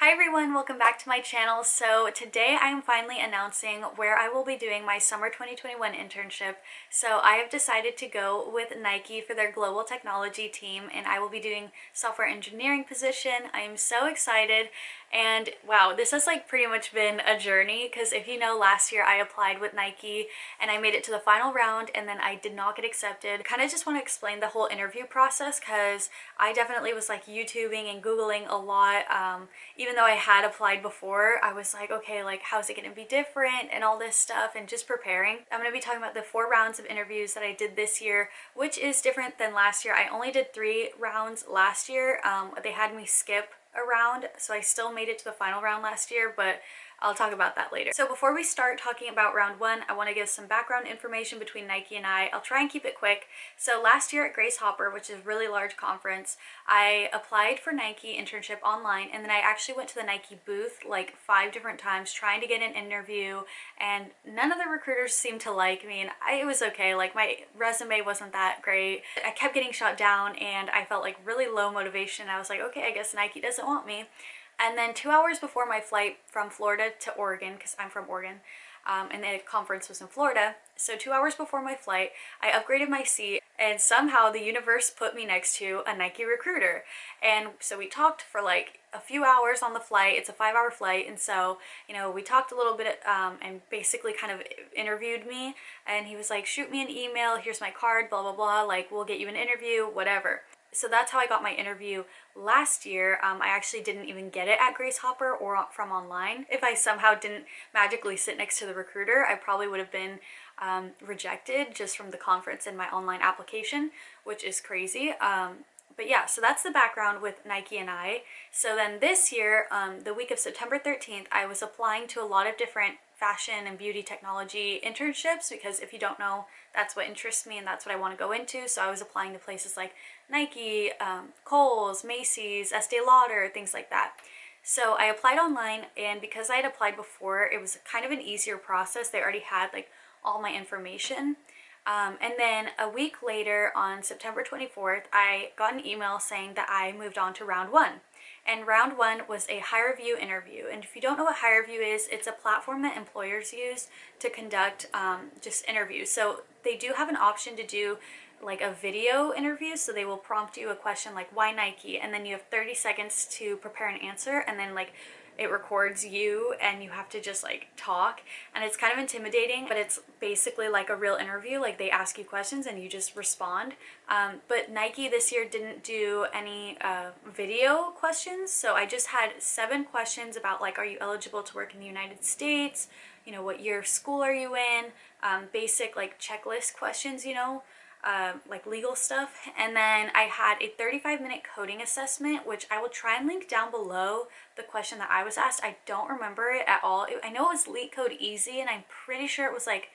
Hi everyone, welcome back to my channel. So today I am finally announcing where I will be doing my summer 2021 internship. So I have decided to go with Nike for their global technology team, and I will be doing software engineering position. I am so excited, and wow, this has like pretty much been a journey because if you know, last year I applied with Nike and I made it to the final round and then I did not get accepted. Kind of just want to explain the whole interview process because I definitely was like YouTubing and Googling a lot. Even though I had applied before, I was like, okay, like how's it going to be different and all this stuff, and just preparing. I'm going to be talking about the 4 rounds of interviews that I did this year, which is different than last year. I only did 3 rounds last year. They had me skip a round, so I still made it to the final round last year, but I'll talk about that later. So before we start talking about round one, I want to give some background information between Nike and I. I'll try and keep it quick. So last year at Grace Hopper, which is a really large conference, I applied for Nike internship online, and then I actually went to the Nike booth like 5 different times trying to get an interview, and none of the recruiters seemed to like me, and it was okay. Like my resume wasn't that great. I kept getting shot down and I felt like really low motivation. I was like, okay, I guess Nike doesn't want me. And then 2 hours before my flight from Florida to Oregon, because I'm from Oregon, and the conference was in Florida, so 2 hours before my flight, I upgraded my seat, and somehow the universe put me next to a Nike recruiter. And so we talked for like a few hours on the flight. It's a 5-hour flight, and so, you know, we talked a little bit and basically kind of interviewed me, and he was like, shoot me an email, here's my card, blah, blah, blah, like, we'll get you an interview, whatever. So that's how I got my interview last year. I actually didn't even get it at Grace Hopper or from online. If I somehow didn't magically sit next to the recruiter, I probably would have been rejected just from the conference and my online application, which is crazy. But yeah, so that's the background with Nike and I. So then this year, the week of September 13th, I was applying to a lot of different fashion and beauty technology internships because if you don't know, that's what interests me and that's what I want to go into. So I was applying to places like Nike, Kohl's, Macy's, Estee Lauder, things like that. So I applied online, and because I had applied before, it was kind of an easier process. They already had like all my information. And then a week later, on September 24th, I got an email saying that I moved on to round one. And round one was a HireVue interview. And if you don't know what HireVue is, it's a platform that employers use to conduct just interviews. So they do have an option to do like a video interview, so they will prompt you a question like why Nike, and then you have 30 seconds to prepare an answer, and then like it records you and you have to just like talk, and it's kind of intimidating, but it's basically like a real interview. Like they ask you questions and you just respond. But Nike this year didn't do any video questions, so I just had 7 questions about like, are you eligible to work in the United States, you know, what year of school are you in, basic like checklist questions, you know, like legal stuff. And then I had a 35-minute coding assessment, which I will try and link down below the question that I was asked. I don't remember it at all. I know it was Leet Code Easy, and I'm pretty sure it was like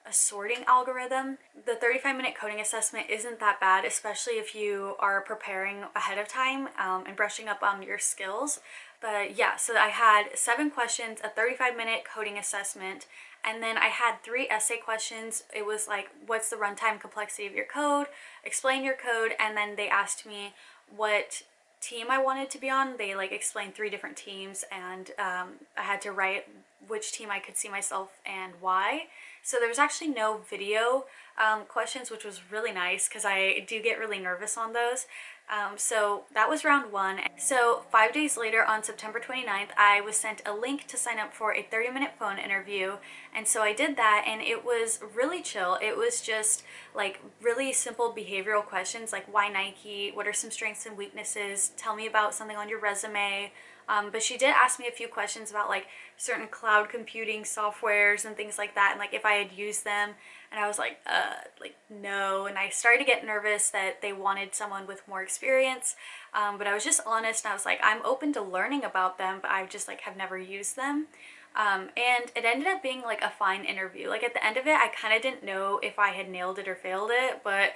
a sorting algorithm. The 35-minute coding assessment isn't that bad, especially if you are preparing ahead of time and brushing up on your skills. But yeah, so I had 7 questions, a 35-minute coding assessment, and then I had 3 essay questions. It was like, what's the runtime complexity of your code? Explain your code. And then they asked me what team I wanted to be on. They like explained 3 different teams, and I had to write which team I could see myself and why. So there was actually no video questions, which was really nice because I do get really nervous on those. So that was round one. So 5 days later, on September 29th, I was sent a link to sign up for a 30-minute phone interview. And so I did that, and it was really chill. It was just like really simple behavioral questions like why Nike, what are some strengths and weaknesses, tell me about something on your resume. But she did ask me a few questions about like certain cloud computing softwares and things like that, and like if I had used them, and I was like no, and I started to get nervous that they wanted someone with more experience, but I was just honest, and I was like, I'm open to learning about them, but I just like have never used them. And it ended up being like a fine interview. Like at the end of it, I kind of didn't know if I had nailed it or failed it, but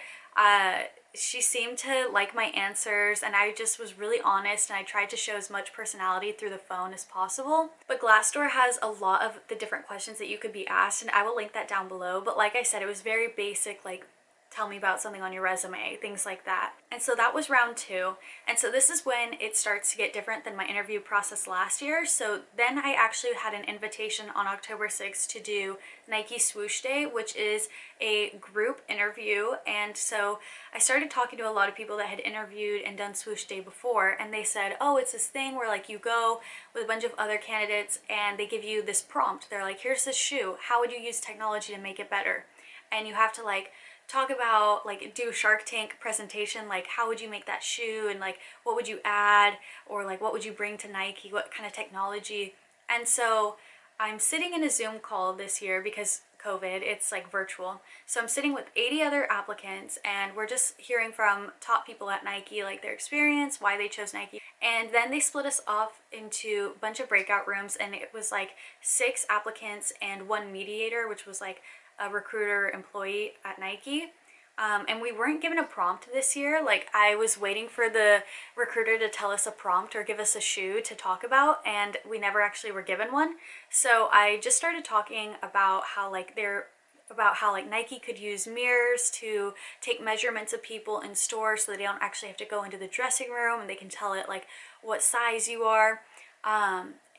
she seemed to like my answers, and I just was really honest, and I tried to show as much personality through the phone as possible. But Glassdoor has a lot of the different questions that you could be asked, and I will link that down below. But like I said, it was very basic, like tell me about something on your resume, things like that. And so that was round 2. And so this is when it starts to get different than my interview process last year. So then I actually had an invitation on October 6th to do Nike Swoosh Day, which is a group interview. And so I started talking to a lot of people that had interviewed and done Swoosh Day before, and they said, oh, it's this thing where like you go with a bunch of other candidates and they give you this prompt. They're like, here's this shoe, how would you use technology to make it better? And you have to like talk about, like, do Shark Tank presentation, like how would you make that shoe, and like what would you add, or like what would you bring to Nike, what kind of technology. And so I'm sitting in a Zoom call this year because COVID, it's like virtual. So I'm sitting with 80 other applicants and we're just hearing from top people at Nike, like their experience, why they chose Nike. And then they split us off into a bunch of breakout rooms, and it was like 6 applicants and 1 mediator, which was like a recruiter employee at Nike. And we weren't given a prompt this year. Like, I was waiting for the recruiter to tell us a prompt or give us a shoe to talk about, and we never actually were given one. So I just started talking about how like Nike could use mirrors to take measurements of people in stores so they don't actually have to go into the dressing room, and they can tell it like what size you are.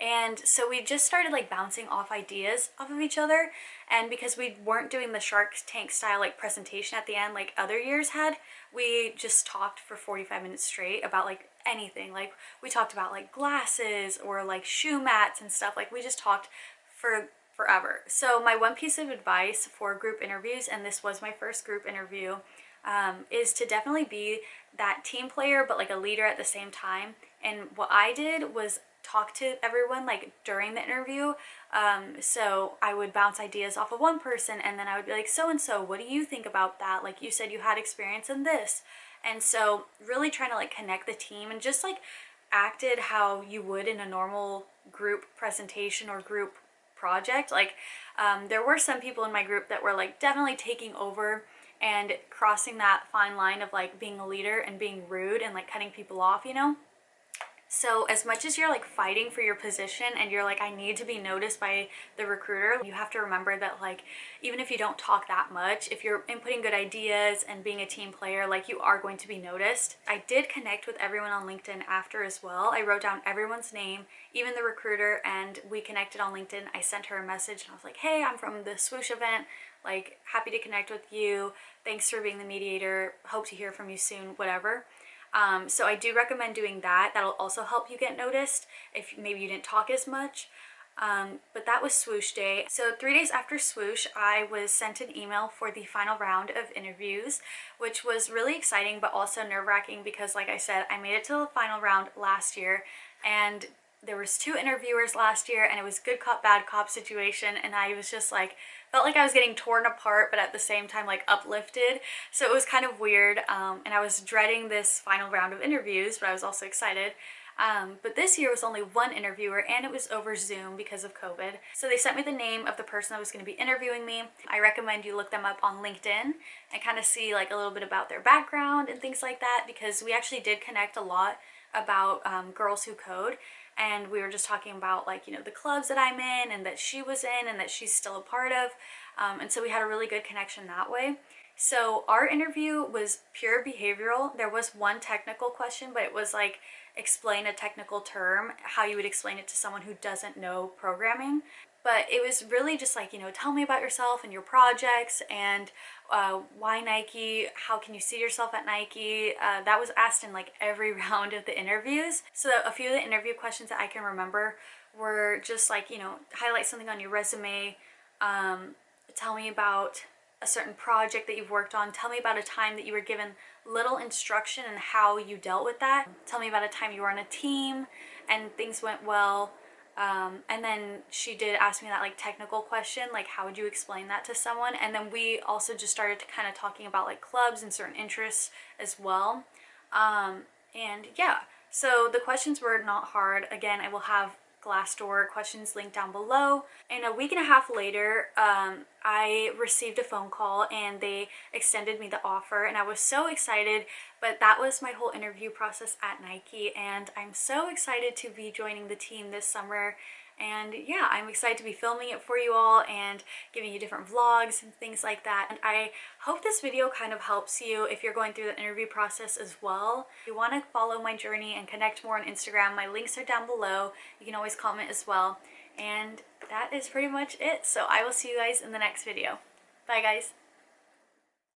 And so we just started like bouncing off ideas off of each other, and because we weren't doing the Shark Tank style like presentation at the end like other years had, we just talked for 45 minutes straight about like anything. Like, we talked about like glasses or like shoe mats and stuff. Like, we just talked for forever. So my one piece of advice for group interviews, and this was my first group interview, is to definitely be that team player but like a leader at the same time. And what I did was talk to everyone like during the interview. So I would bounce ideas off of one person, and then I would be like, so and so, what do you think about that? Like, you said you had experience in this. And so really trying to like connect the team, and just like acted how you would in a normal group presentation or group project. Like, there were some people in my group that were like definitely taking over and crossing that fine line of like being a leader and being rude and like cutting people off, you know? So as much as you're like fighting for your position and you're like, I need to be noticed by the recruiter, you have to remember that like, even if you don't talk that much, if you're inputting good ideas and being a team player, like, you are going to be noticed. I did connect with everyone on LinkedIn after as well. I wrote down everyone's name, even the recruiter, and we connected on LinkedIn. I sent her a message and I was like, hey, I'm from the Swoosh event, like, happy to connect with you. Thanks for being the mediator. Hope to hear from you soon, whatever. So I do recommend doing that. That'll also help you get noticed if maybe you didn't talk as much. But that was Swoosh Day. So 3 days after Swoosh, I was sent an email for the final round of interviews, which was really exciting but also nerve-wracking because, like I said, I made it to the final round last year, and there was 2 interviewers last year, and it was good cop, bad cop situation, and I was just like, felt like I was getting torn apart, but at the same time like uplifted. So it was kind of weird, and I was dreading this final round of interviews, but I was also excited. But this year was only 1 interviewer, and it was over Zoom because of COVID. So they sent me the name of the person that was going to be interviewing me. I recommend you look them up on LinkedIn and kind of see like a little bit about their background and things like that, because we actually did connect a lot about Girls Who Code. And we were just talking about like, you know, the clubs that I'm in and that she was in and that she's still a part of. And so we had a really good connection that way. So our interview was pure behavioral. There was 1 technical question, but it was like, explain a technical term, how you would explain it to someone who doesn't know programming. But it was really just like, you know, tell me about yourself and your projects, and why Nike, how can you see yourself at Nike. That was asked in like every round of the interviews. So a few of the interview questions that I can remember were just like, you know, highlight something on your resume, tell me about a certain project that you've worked on, tell me about a time that you were given little instruction and how you dealt with that, tell me about a time you were on a team and things went well. And then she did ask me that like technical question, like how would you explain that to someone? And then we also just started to kind of talking about like clubs and certain interests as well. And yeah, so the questions were not hard. Again, I will have Glassdoor questions linked down below. And a week and a half later, I received a phone call and they extended me the offer, and I was so excited. But that was my whole interview process at Nike, and I'm so excited to be joining the team this summer. And yeah, I'm excited to be filming it for you all and giving you different vlogs and things like that. And I hope this video kind of helps you if you're going through the interview process as well. If you want to follow my journey and connect more on Instagram, my links are down below. You can always comment as well. And that is pretty much it. So I will see you guys in the next video. Bye guys.